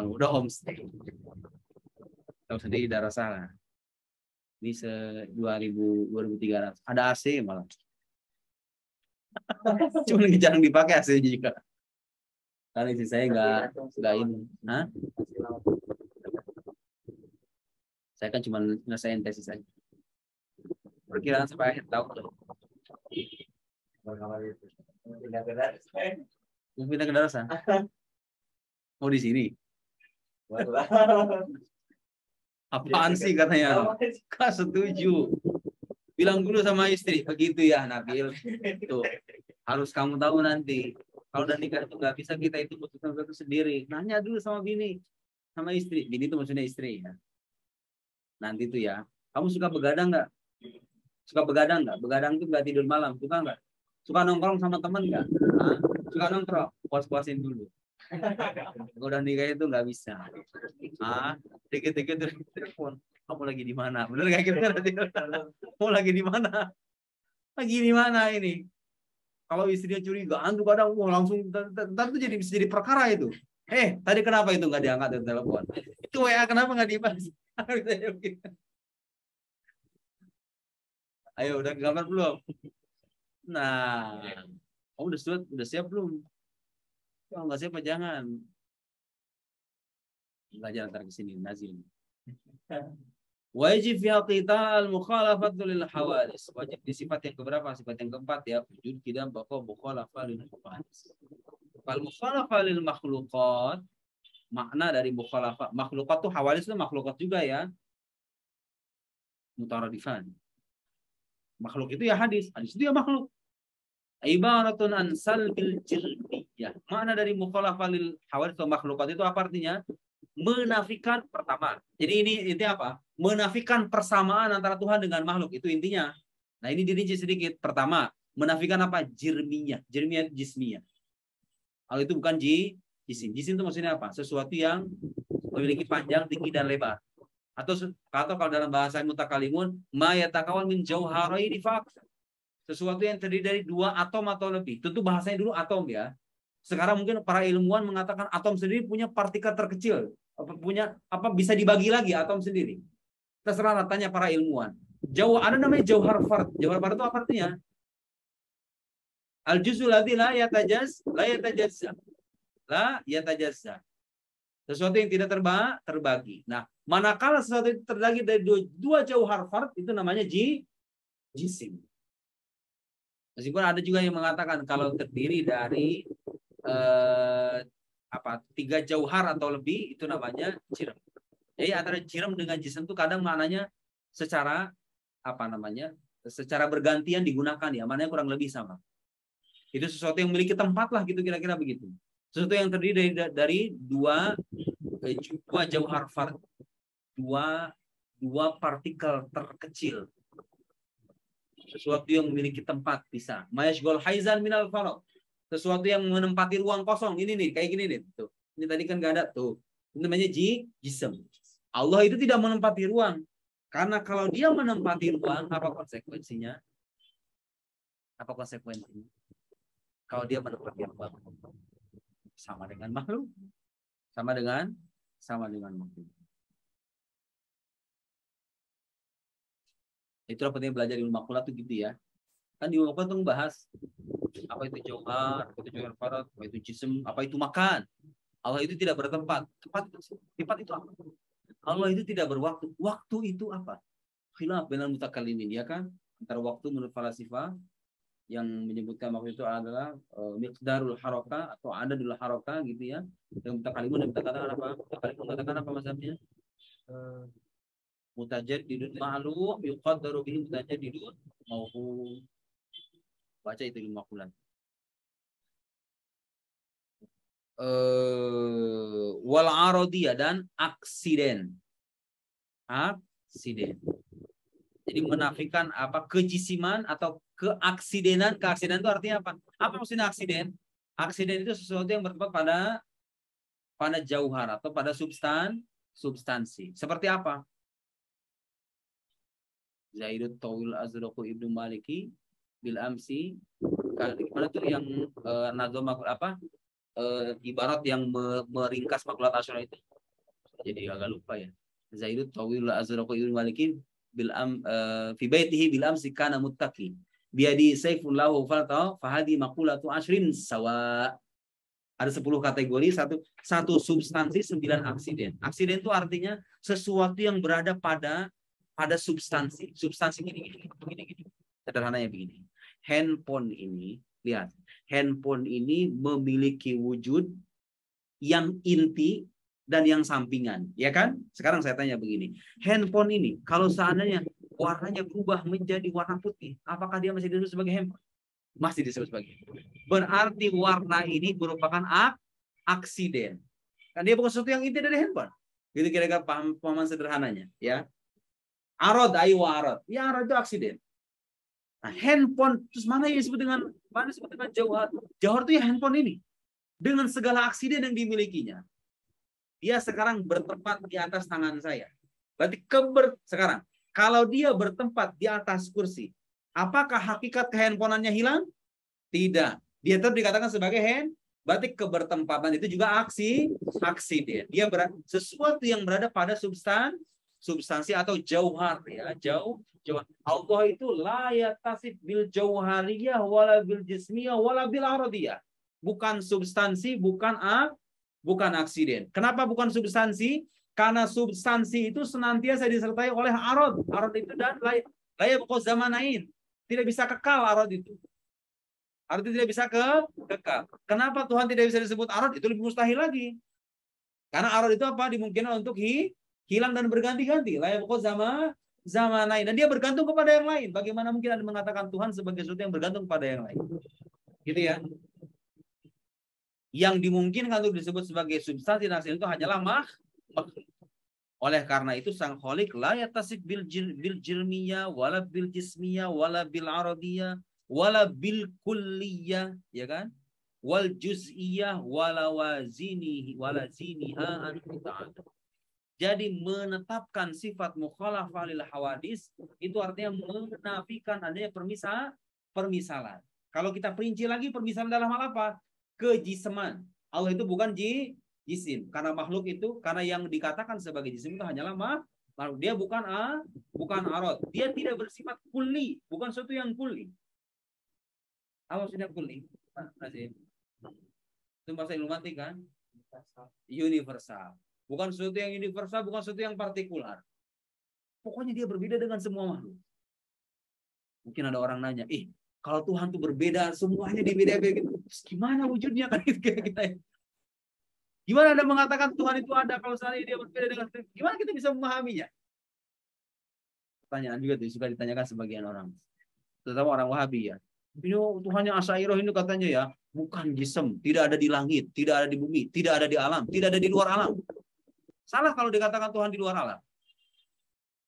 Udah homestay. Tahu sendiri darah salah. Ini 2.300. Ada AC malah. Cuma jarang dipakai AC juga. Karena istri saya nggak ini. Hah? Saya kan cuma nyelesain tesis saja. Perkiraan sampai akhir tahun. Pindah ke daratan. Mau di sini. Apaan sih katanya? Kak setuju. Bilang dulu sama istri begitu ya Nabil. Tuh harus kamu tahu nanti. Kalau udah nikah itu nggak bisa kita itu putuskan satu sendiri. Nanya dulu sama bini, sama istri. Bini itu maksudnya istri ya. Nanti tuh ya. Kamu suka begadang nggak? Suka begadang nggak? Begadang itu nggak tidur malam. Suka nggak? Suka nongkrong sama teman nggak? Suka nongkrong? Puas-puasin dulu. Udah nikah itu nggak bisa. Dikit-dikit telepon. Kamu lagi di mana? Bener nggak kira-kira? Kamu lagi di mana? Lagi di mana ini? Kalau istrinya curiga, antu kadang langsung ntar itu bisa jadi perkara itu. Tadi kenapa itu nggak diangkat dari telepon? Itu WA kenapa nggak dibahas? Ayo udah gambar belum? Nah, kamu udah siap belum? Kalau nggak siap jangan. Belajar antar ke sini nazil. Wajib fi qital mukhalafatu lil hawadis. Wajib di sifat yang keberapa? Sifat yang keempat ya, wujud tidak baqa mukhalafah lil hawadis. Fal mukhalafah lil makhluqat, makna dari mukhalafah. Makhluqat tuh hawadis itu makhluqat juga ya. Mutaradifan. Makhluk itu ya hadis itu ya makhluk. Ibaratun an salbil jirmiyah. Makna dari mukhalafah lil hawadis atau makhluqat itu apa artinya? Menafikan pertama. Jadi ini apa? Menafikan persamaan antara Tuhan dengan makhluk, itu intinya. Nah, ini dirinci sedikit. Pertama, menafikan apa? Jirmiyah. Jirmiyah jismiyah. Kalau itu bukan jisim. Jisim itu maksudnya apa? Sesuatu yang memiliki panjang, tinggi dan lebar. Atau kalau dalam bahasa mutakalimun, ma yatakawan min jauharaini faqat. Sesuatu yang terdiri dari 2 atom atau lebih. Tentu bahasanya dulu atom ya. Sekarang mungkin para ilmuwan mengatakan atom sendiri punya partikel terkecil, bisa dibagi lagi atom sendiri. Terserah tanya para ilmuwan. Ada namanya jauhar fard. Jauhar fard itu apa artinya? Al juzul ladzi la yatajazza. Sesuatu yang tidak terbagi. Nah, manakala sesuatu itu terbagi dari dua jauhar fard, itu namanya jisim. Meskipun ada juga yang mengatakan kalau terdiri dari 3 jauhar atau lebih, itu namanya jirim. Jadi antara jirim dengan jisim itu kadang maknanya secara secara bergantian digunakan ya, maknanya kurang lebih sama. Itu sesuatu yang memiliki tempat lah gitu kira-kira begitu. Sesuatu yang terdiri dari dua jauhar fard, dua partikel terkecil. Sesuatu yang memiliki tempat bisa. Mayashgol haizan minal farad. Sesuatu yang menempati ruang kosong. Ini nih, kayak gini nih. Tuh. Ini tadi kan nggak ada tuh. Ini namanya jism. Allah itu tidak menempati ruang. Karena kalau dia menempati ruang, apa konsekuensinya? Apa konsekuensinya? Kalau dia menempati ruang, sama dengan makhluk. Sama dengan makhluk. Itulah penting belajar ilmu makulah tuh gitu ya. Kan di ilmu makulah tuh membahas apa itu jauhar, apa itu jauhar farad, apa itu jism, apa itu makan. Allah itu tidak bertempat. Tempat itu apa? Allah itu tidak berwaktu. Waktu itu apa? Khilaf bainal mutakallimin, ya kan? Antara waktu menurut falasifah yang menyebutkan waktu itu adalah miqdarul haroka atau adadul haroka gitu ya. Dan mutakallimun mengatakan apa? Mutakallimun mengatakan apa mazhabnya? Mutajaddidun ma'lum yuqaddaru bihi mutajaddidun mauhum. Baca itu ilmu makulan. Wal aradiyah dan aksiden. Jadi menafikan apa kejisiman atau keaksidenan. Keaksidenan itu artinya apa? Apa maksudnya aksiden? Aksiden itu sesuatu yang bertempat pada jauhar atau pada substansi. Seperti apa? Zaidut Tawil Azraqu Ibnu Maliki bil amsi. Gimana tuh yang nazam apa? Ibarat yang meringkas makulat asyara itu. Jadi agak lupa ya. Zaidut Tawil Azraqu Ibnu Maliki bil fi baitihi bil amsi kana muttaqi. Biadi sayfun lahu falta fahadi maqulatu asyrin sawa. Ada 10 kategori, satu substansi, 9 aksiden. Aksiden itu artinya sesuatu yang berada pada substansi. Substansi gini. Sederhananya begini. Handphone ini, lihat. Handphone ini memiliki wujud yang inti dan yang sampingan, ya kan? Sekarang saya tanya begini. Handphone ini kalau seandainya warnanya berubah menjadi warna putih, apakah dia masih disebut sebagai handphone? Masih disebut sebagai. Berarti warna ini merupakan aksiden. Kan dia bukan sesuatu yang inti dari handphone. Gitu kira-kira pahaman sederhananya, ya. Arad, ayu arad. Ya arad itu aksiden. Nah, handphone terus mana disebut dengan jauhar? Jauhar itu ya handphone ini. Dengan segala aksiden yang dimilikinya. Dia sekarang bertempat di atas tangan saya. Berarti sekarang kalau dia bertempat di atas kursi, apakah hakikat kehandphonannya hilang? Tidak. Dia tetap dikatakan sebagai berarti kebertempatan itu juga aksiden. Dia sesuatu yang berada pada substansi atau jauhar ya, jauhar. Allah itu la yatasif bil jauhariyah wala bil jismiyah wala bil aradiyah. Bukan substansi, bukan aksiden. Kenapa bukan substansi? Karena substansi itu senantiasa disertai oleh arad. Arad itu dan layak zamanain. Tidak bisa kekal arad itu. Arad itu tidak bisa kekal. Kenapa Tuhan tidak bisa disebut arad? Itu lebih mustahil lagi. Karena arad itu apa? Dimungkinkan untuk hilang dan berganti-ganti. Layak zamanain. Dan dia bergantung kepada yang lain. Bagaimana mungkin Anda mengatakan Tuhan sebagai sesuatu yang bergantung kepada yang lain? Gitu ya. Yang dimungkinkan untuk disebut sebagai substansi nasil itu hanyalah makhluk. Oleh karena itu sang Khalik la yatasif bil jirmiyah wala bil jismiyah wala bil aradiyah wala bil kulliyah, ya kan? Wal juz'iyah wala wazinihi wala ziniha an ta'ala. Jadi menetapkan sifat mukhalafah lil hawadis itu artinya menafikan adanya permisalan. Kalau kita perinci lagi permisalan dalam hal apa? Kejisman. Allah itu bukan jisim. Karena makhluk itu, karena yang dikatakan sebagai jisim itu hanyalah makhluk. Dia bukan arad. Dia tidak bersifat kulli. Bukan sesuatu yang kulli. Apa maksudnya kulli? Itu bahasa ilmuwatik kan? Universal. Bukan sesuatu yang universal, bukan sesuatu yang partikular. Pokoknya dia berbeda dengan semua makhluk. Mungkin ada orang nanya, kalau Tuhan itu berbeda, semuanya dibeda-beda gitu. Gimana wujudnya kan kita? Gimana Anda mengatakan Tuhan itu ada kalau seandainya dia berbeda dengan gimana kita bisa memahaminya? Pertanyaan juga tuh suka ditanyakan sebagian orang. Terutama orang Wahabi ya. Ini Tuhannya Asy'ariyah ini katanya ya, bukan jism, tidak ada di langit, tidak ada di bumi, tidak ada di alam, tidak ada di luar alam. Salah kalau dikatakan Tuhan di luar alam.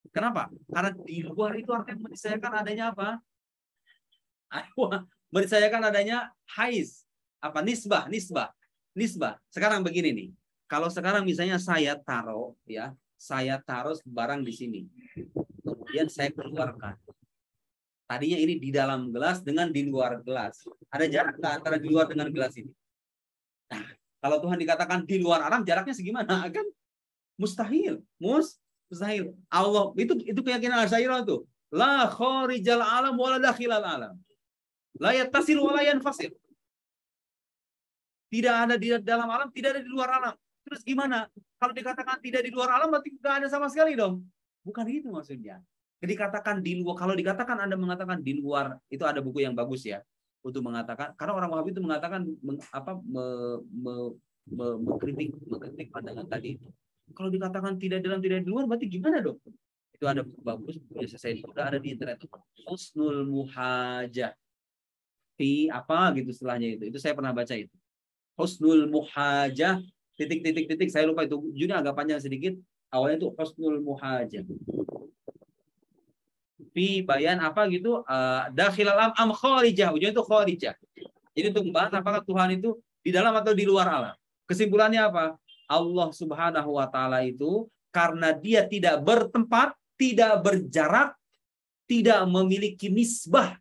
Kenapa? Karena di luar itu artinya menisayakan adanya apa? Menisayakan adanya haiz. Apa? Nisbah, nisbah. Nisbah. Sekarang begini nih. Kalau sekarang misalnya saya taruh ya, saya taruh barang di sini. Kemudian saya keluarkan. Tadinya ini di dalam gelas dengan di luar gelas. Ada jarak antara di luar dengan gelas ini. Nah, kalau Tuhan dikatakan di luar alam, jaraknya segimana? Kan mustahil. Mustahil. Allah itu keyakinan Asy'ariyah tuh. La kharijal alam wala dakhilal alam. La yattasil wala yanfasil. Tidak ada di dalam alam, tidak ada di luar alam. Terus gimana? Kalau dikatakan tidak di luar alam, berarti tidak ada sama sekali dong. Bukan itu maksudnya. Dikatakan di luar, kalau dikatakan Anda mengatakan di luar, itu ada buku yang bagus ya untuk mengatakan, karena orang Wahabi itu mengatakan mengkritik pandangan tadi itu. Kalau dikatakan tidak dalam tidak di luar, berarti gimana dong? Itu ada buku bagus, biasa saya juga ada di internet. Husnul Muhajah, apa gitu setelahnya itu saya pernah baca itu. Husnul Muhajah titik saya lupa itu judulnya agak panjang sedikit. Awalnya itu Husnul Muhajah. Bayan apa gitu, dakhilal alam am kharijah, ujungnya itu kharijah. Jadi untuk membahas apakah Tuhan itu di dalam atau di luar alam. Kesimpulannya apa? Allah Subhanahu wa taala itu karena dia tidak bertempat, tidak berjarak, tidak memiliki nisbah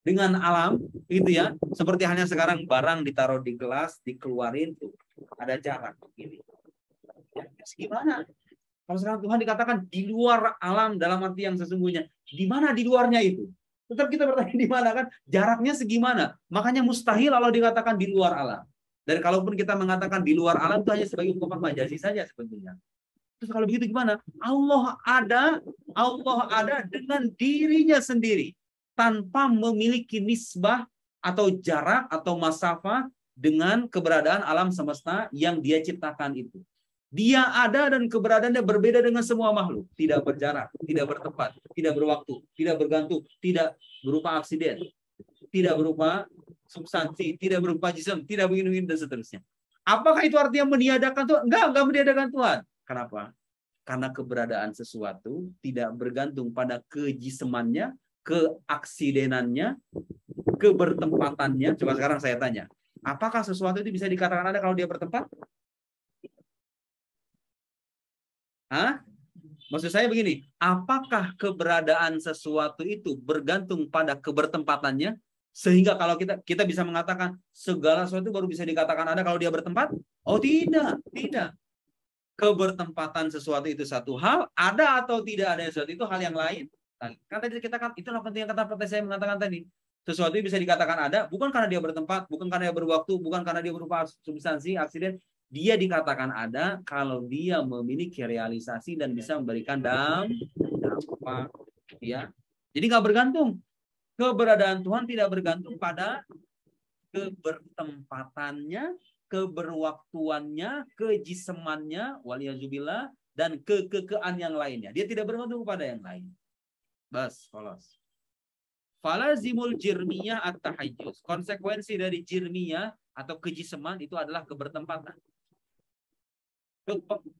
dengan alam gitu ya. Seperti hanya sekarang barang ditaruh di gelas, dikeluarin tuh ada jarak begini. Ya, gimana? Kalau sekarang Tuhan dikatakan di luar alam dalam arti yang sesungguhnya, di mana di luarnya itu? Tetap kita bertanya di mana kan? Jaraknya segimana? Makanya mustahil kalau dikatakan di luar alam. Dan kalaupun kita mengatakan di luar alam itu hanya sebagai ungkapan majazi saja sebetulnya. Terus kalau begitu gimana? Allah ada dengan dirinya sendiri tanpa memiliki nisbah atau jarak atau masafah dengan keberadaan alam semesta yang dia ciptakan itu. Dia ada dan keberadaannya berbeda dengan semua makhluk. Tidak berjarak, tidak bertempat, tidak berwaktu, tidak bergantung, tidak berupa aksiden, tidak berupa substansi, tidak berupa jism, tidak begini-begini dan seterusnya. Apakah itu artinya meniadakan Tuhan? Enggak meniadakan Tuhan. Kenapa? Karena keberadaan sesuatu tidak bergantung pada kejisemannya, keaksidenannya, kebertempatannya. Coba sekarang saya tanya, apakah sesuatu itu bisa dikatakan ada kalau dia bertempat? Hah? Maksud saya begini, apakah keberadaan sesuatu itu bergantung pada kebertempatannya? Sehingga kalau kita bisa mengatakan segala sesuatu baru bisa dikatakan ada kalau dia bertempat? Oh tidak. Kebertempatan sesuatu itu satu hal, ada atau tidak ada sesuatu itu hal yang lain. Kan tadi kita kan itulah pentingnya kata saya mengatakan tadi. Sesuatu bisa dikatakan ada bukan karena dia bertempat, bukan karena dia berwaktu, bukan karena dia berupa substansi, aksiden. Dia dikatakan ada kalau dia memiliki realisasi dan bisa memberikan dampak. Ya. Jadi nggak bergantung. Keberadaan Tuhan tidak bergantung pada kebertempatannya, keberwaktuannya, kejisemannya, waliyazubillah, dan kekekean yang lainnya. Dia tidak bergantung pada yang lain. Bas, kholas. Falazimul jirmiyah at-tahayyuz. Konsekuensi dari jirmiyah atau kejiseman itu adalah kebertempatan.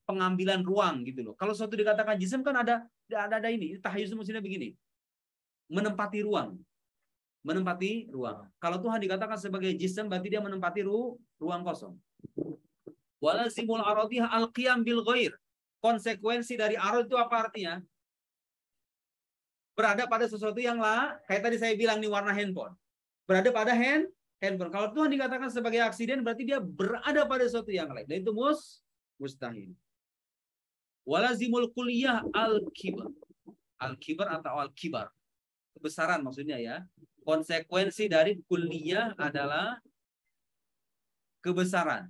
Pengambilan ruang gitu loh. Kalau suatu dikatakan jism kan ada ini. Tahayyuz maksudnya begini. Menempati ruang. Kalau Tuhan dikatakan sebagai jism berarti dia menempati ruang kosong. Walazimul aradiyah al-qiyam bil ghair. Konsekuensi dari arad itu apa artinya? Berada pada sesuatu yang kayak tadi saya bilang nih warna handphone. Berada pada handphone. Kalau Tuhan dikatakan sebagai aksiden berarti dia berada pada sesuatu yang lain. Dan itu mustahil. Walazimul kulliyah al-kibar. Al-kibar atau al-kibar. Kebesaran maksudnya ya. Konsekuensi dari kulliyah adalah kebesaran.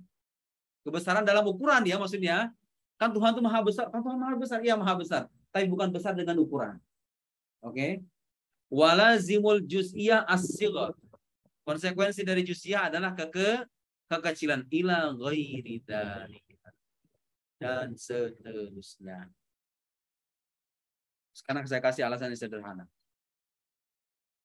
Kebesaran dalam ukuran ya maksudnya. Kan Tuhan itu maha besar. Kan Tuhan maha besar. Iya maha besar. Tapi bukan besar dengan ukuran. Oke. Walazimul juz'iyah as-sighar. Konsekuensi dari juz'iyah adalah kekecilan. Ila ghairi dzalika. Dan seterusnya. Sekarang saya kasih alasan yang sederhana.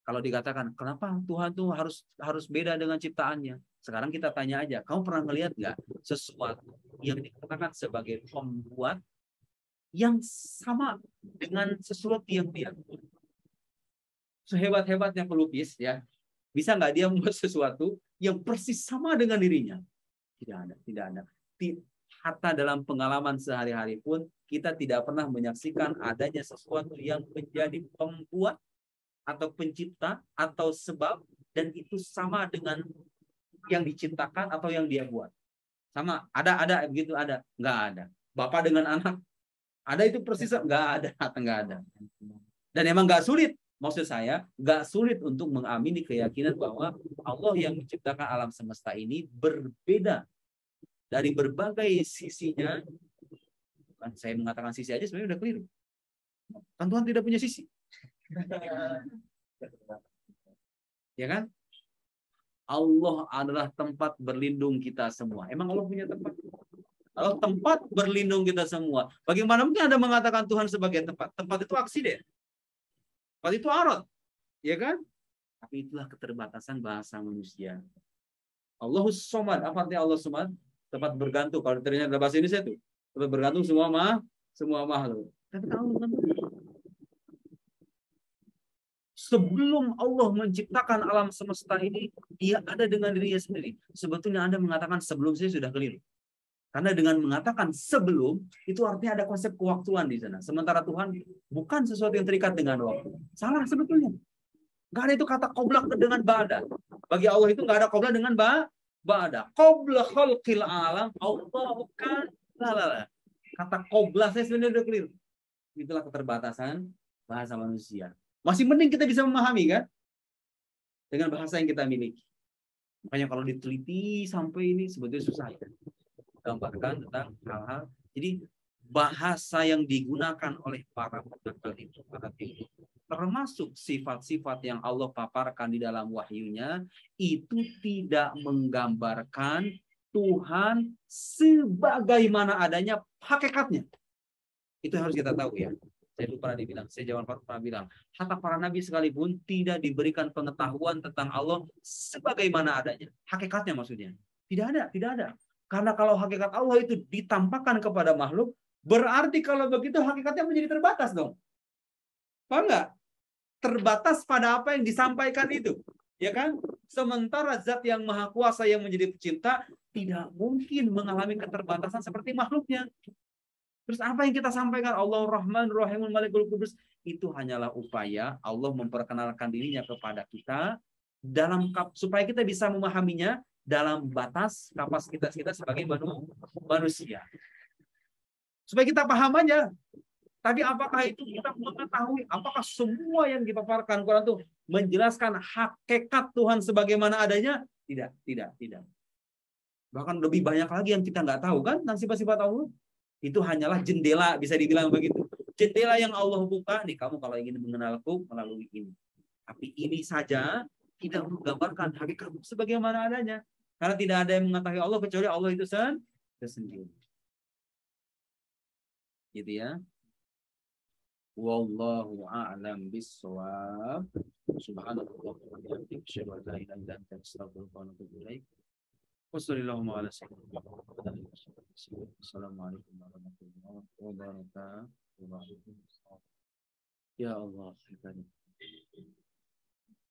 Kalau dikatakan, kenapa Tuhan tuh harus beda dengan ciptaannya? Sekarang kita tanya aja, kamu pernah melihat nggak sesuatu yang dikatakan sebagai pembuat yang sama dengan sesuatu yang dia buat? Sehebat-hebatnya pelukis, ya, bisa nggak dia membuat sesuatu yang persis sama dengan dirinya? Tidak ada, tidak ada. Hatta dalam pengalaman sehari-hari pun kita tidak pernah menyaksikan adanya sesuatu yang menjadi pembuat atau pencipta atau sebab dan itu sama dengan yang diciptakan atau yang dia buat. Sama, ada begitu, ada, nggak ada. Bapak dengan anak, ada itu persis, nggak ada, nggak ada. Dan emang nggak sulit, maksud saya nggak sulit untuk mengamini keyakinan bahwa Allah yang menciptakan alam semesta ini berbeda dari berbagai sisinya. Kan saya mengatakan sisi aja sebenarnya udah keliru. Kan Tuhan tidak punya sisi. Ya kan? Allah adalah tempat berlindung kita semua. Emang Allah punya tempat? Allah tempat berlindung kita semua. Bagaimana mungkin Anda mengatakan Tuhan sebagai tempat? Tempat itu aksiden. Tempat itu arad. Ya kan? Tapi itulah keterbatasan bahasa manusia. Allahus somad. Apa artinya Allah somad? Tempat bergantung. Kalau ternyata dalam bahasa Indonesia itu. Tempat bergantung semua makhluk. Tapi kalau sebelum Allah menciptakan alam semesta ini, dia ada dengan dirinya sendiri. Sebetulnya Anda mengatakan sebelum saya sudah keliru. Karena dengan mengatakan sebelum, itu artinya ada konsep kewaktuan di sana. Sementara Tuhan bukan sesuatu yang terikat dengan waktu. Salah sebetulnya. Nggak ada itu kata qobla dengan ba'da. Bagi Allah itu nggak ada qobla dengan ba'da. Qobla khalqil alam, Allah bukan. Kata qobla saya sebenarnya udah keliru. Itulah keterbatasan bahasa manusia. Masih mending kita bisa memahami kan? Dengan bahasa yang kita miliki. Makanya kalau diteliti sampai ini sebetulnya susah ya. Gambarkan tentang hal-hal. Jadi bahasa yang digunakan oleh para penakal itu, termasuk sifat-sifat yang Allah paparkan di dalam wahyunya, itu tidak menggambarkan Tuhan sebagaimana adanya hakikatnya. Itu harus kita tahu ya. Saya dulu pernah dibilang, saya Jawan pernah bilang, hatta para nabi sekalipun tidak diberikan pengetahuan tentang Allah sebagaimana adanya. Hakikatnya maksudnya. Tidak ada, tidak ada. Karena kalau hakikat Allah itu ditampakkan kepada makhluk, berarti kalau begitu hakikatnya menjadi terbatas dong. Paham nggak? Terbatas pada apa yang disampaikan itu. Ya kan? Sementara zat yang maha kuasa yang menjadi pencipta tidak mungkin mengalami keterbatasan seperti makhluknya. Terus apa yang kita sampaikan? Allah Rahman Rahimul Malikul Kudus. Itu hanyalah upaya Allah memperkenalkan dirinya kepada kita dalam supaya kita bisa memahaminya dalam batas kapasitas kita sebagai manusia. Supaya kita paham aja. Tapi apakah itu kita mengetahui? Apakah semua yang dipaparkan Quran itu menjelaskan hakikat Tuhan sebagaimana adanya? Tidak, tidak, tidak. Bahkan lebih banyak lagi yang kita nggak tahu kan tentang sifat-sifat Allah. Itu hanyalah jendela, bisa dibilang begitu. Jendela yang Allah buka, nih kamu kalau ingin mengenalku melalui ini. Tapi ini saja tidak menggambarkan hakikat sebagaimana adanya. Karena tidak ada yang mengetahui Allah kecuali Allah itu sendiri. Gitu ya. Wallahu a'lam bissawab. Subhanallah wa bihamdihi asyhadu an la ilaha illa anta astaghfiruka wa atubu ilaik. Wassalamualaikum warahmatullahi wabarakatuh. Ya Allah.